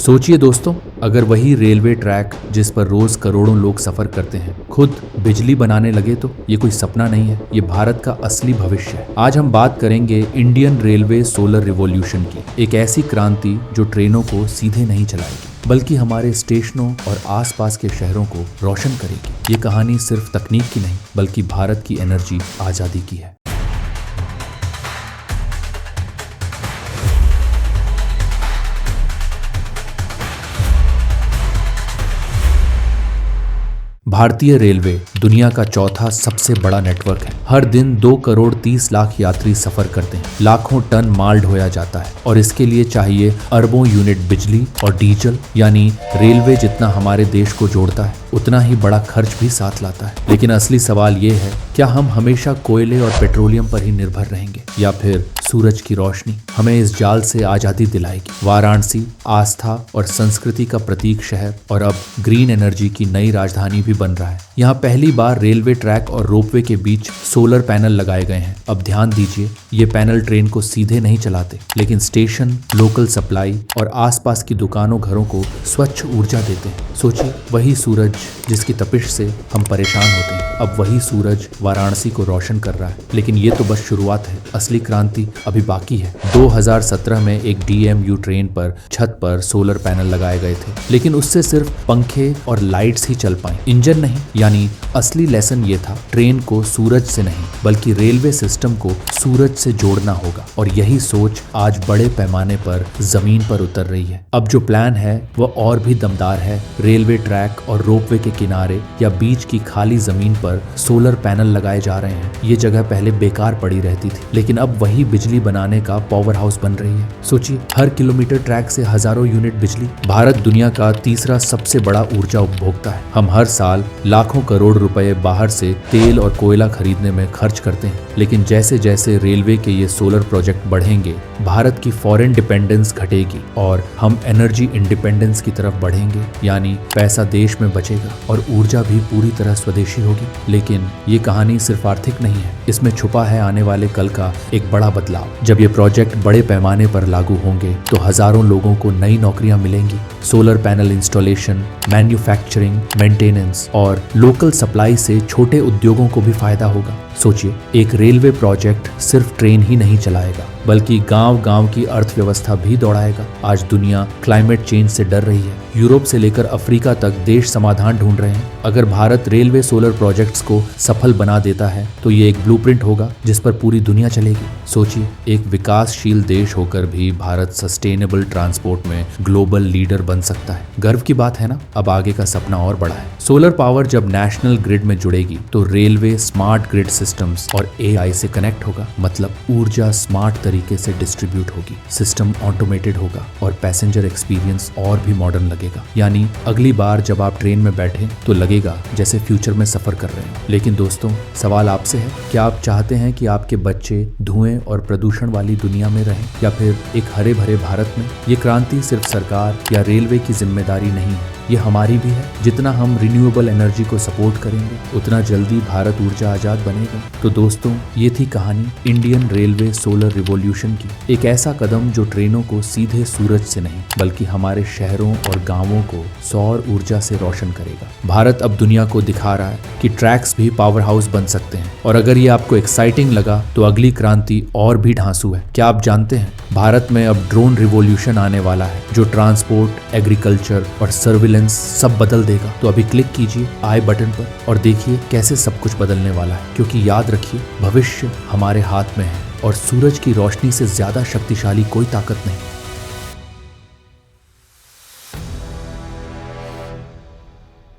सोचिए दोस्तों, अगर वही रेलवे ट्रैक जिस पर रोज करोड़ों लोग सफर करते हैं खुद बिजली बनाने लगे तो ये कोई सपना नहीं है, ये भारत का असली भविष्य है। आज हम बात करेंगे इंडियन रेलवे सोलर रिवॉल्यूशन की, एक ऐसी क्रांति जो ट्रेनों को सीधे नहीं चलाएगी बल्कि हमारे स्टेशनों और आसपास के शहरों को रोशन करेगी। ये कहानी सिर्फ तकनीक की नहीं बल्कि भारत की एनर्जी आजादी की है। भारतीय रेलवे दुनिया का चौथा सबसे बड़ा नेटवर्क है। हर दिन 2 करोड़ 30 लाख यात्री सफर करते हैं, लाखों टन माल ढोया जाता है और इसके लिए चाहिए अरबों यूनिट बिजली और डीजल। यानी रेलवे जितना हमारे देश को जोड़ता है उतना ही बड़ा खर्च भी साथ लाता है। लेकिन असली सवाल ये है, क्या हम हमेशा कोयले और पेट्रोलियम पर ही निर्भर रहेंगे या फिर सूरज की रोशनी हमें इस जाल से आजादी दिलाएगी। वाराणसी आस्था और संस्कृति का प्रतीक शहर और अब ग्रीन एनर्जी की नई राजधानी भी बन रहा है। यहाँ पहली बार रेलवे ट्रैक और रोपवे के बीच सोलर पैनल लगाए गए हैं। अब ध्यान दीजिए, ये पैनल ट्रेन को सीधे नहीं चलाते लेकिन स्टेशन, लोकल सप्लाई और आसपास की दुकानों, घरों को स्वच्छ ऊर्जा देते हैं। सोचिए, वही सूरज जिसकी तपिश से हम परेशान होते हैं, अब वही सूरज वाराणसी को रोशन कर रहा है। लेकिन ये तो बस शुरुआत है, असली क्रांति अभी बाकी है। 2017 में एक DMU ट्रेन पर छत पर सोलर पैनल लगाए गए थे, लेकिन उससे सिर्फ पंखे और लाइट्स ही चल पाए, इंजन नहीं। यानी असली लेसन ये था, ट्रेन को सूरज से नहीं बल्कि रेलवे सिस्टम को सूरज से जोड़ना होगा। और यही सोच आज बड़े पैमाने पर जमीन पर उतर रही है। अब जो प्लान है वह और भी दमदार है। रेलवे ट्रैक और रोपवे के किनारे या बीच की खाली जमीन पर सोलर पैनल लगाए जा रहे हैं। ये जगह पहले बेकार पड़ी रहती थी लेकिन अब वही बिजली बनाने का पावर हाउस बन रही है। सोचिए, हर किलोमीटर ट्रैक से हजारों यूनिट बिजली। भारत दुनिया का तीसरा सबसे बड़ा ऊर्जा उपभोक्ता है। हम हर साल लाखों करोड़ रुपए बाहर से तेल और कोयला खरीदने में खर्च करते हैं, लेकिन जैसे जैसे रेलवे के ये सोलर प्रोजेक्ट बढ़ेंगे भारत की फॉरेन डिपेंडेंस घटेगी और हम एनर्जी इंडिपेंडेंस की तरफ बढ़ेंगे। यानी पैसा देश में बचेगा और ऊर्जा भी पूरी तरह स्वदेशी होगी। लेकिन ये कहानी सिर्फ आर्थिक नहीं है, इसमें छुपा है आने वाले कल का एक बड़ा बदलाव। जब ये प्रोजेक्ट बड़े पैमाने पर लागू होंगे तो हजारों लोगों को नई नौकरियां मिलेंगी। Solar panel installation, manufacturing, maintenance और लोकल सप्लाई से छोटे उद्योगों को भी फायदा होगा। सोचिए, एक रेलवे प्रोजेक्ट सिर्फ ट्रेन ही नहीं चलाएगा बल्कि गांव-गांव की अर्थव्यवस्था भी दौड़ाएगा। आज दुनिया क्लाइमेट चेंज से डर रही है, यूरोप से लेकर अफ्रीका तक देश समाधान ढूंढ रहे हैं। अगर भारत रेलवे सोलर प्रोजेक्ट्स को सफल बना देता है तो ये एक ब्लूप्रिंट होगा जिस पर पूरी दुनिया चलेगी। सोचिए, एक विकासशील देश होकर भी भारत सस्टेनेबल ट्रांसपोर्ट में ग्लोबल लीडर बन सकता है। गर्व की बात है ना। अब आगे का सपना और बड़ा है। सोलर पावर जब नेशनल ग्रिड में जुड़ेगी तो रेलवे स्मार्ट ग्रिड सिस्टम्स और AI से कनेक्ट होगा। मतलब ऊर्जा स्मार्ट तरीके से डिस्ट्रीब्यूट होगी, सिस्टम ऑटोमेटेड होगा और पैसेंजर एक्सपीरियंस और भी मॉडर्न लगेगा। यानी अगली बार जब आप ट्रेन में बैठे तो लगेगा जैसे फ्यूचर में सफर कर रहे हैं। लेकिन दोस्तों, सवाल आपसे है, क्या आप चाहते हैं कि आपके बच्चे धुएं और प्रदूषण वाली दुनिया में रहें या फिर एक हरे भरे भारत में? ये क्रांति सिर्फ सरकार या रेलवे की जिम्मेदारी नहीं है, ये हमारी भी है। जितना हम रिन्यूएबल एनर्जी को सपोर्ट करेंगे उतना जल्दी भारत ऊर्जा आजाद बनेगा। तो दोस्तों, ये थी कहानी इंडियन रेलवे सोलर रिवॉल्यूशन की। एक ऐसा कदम जो ट्रेनों को सीधे सूरज से नहीं बल्कि हमारे शहरों और गांवों को सौर ऊर्जा से रोशन करेगा। भारत अब दुनिया को दिखा रहा है कि ट्रैक्स भी पावर हाउस बन सकते हैं। और अगर ये आपको एक्साइटिंग लगा तो अगली क्रांति और भी ढांसू है। क्या आप जानते हैं, भारत में अब ड्रोन रिवॉल्यूशन आने वाला है जो ट्रांसपोर्ट, एग्रीकल्चर और सर्विलेंस सब बदल देगा। तो अभी क्लिक कीजिए आई बटन पर और देखिए कैसे सब कुछ बदलने वाला है। क्योंकि याद रखिए, भविष्य हमारे हाथ में है और सूरज की रोशनी से ज्यादा शक्तिशाली कोई ताकत नहीं।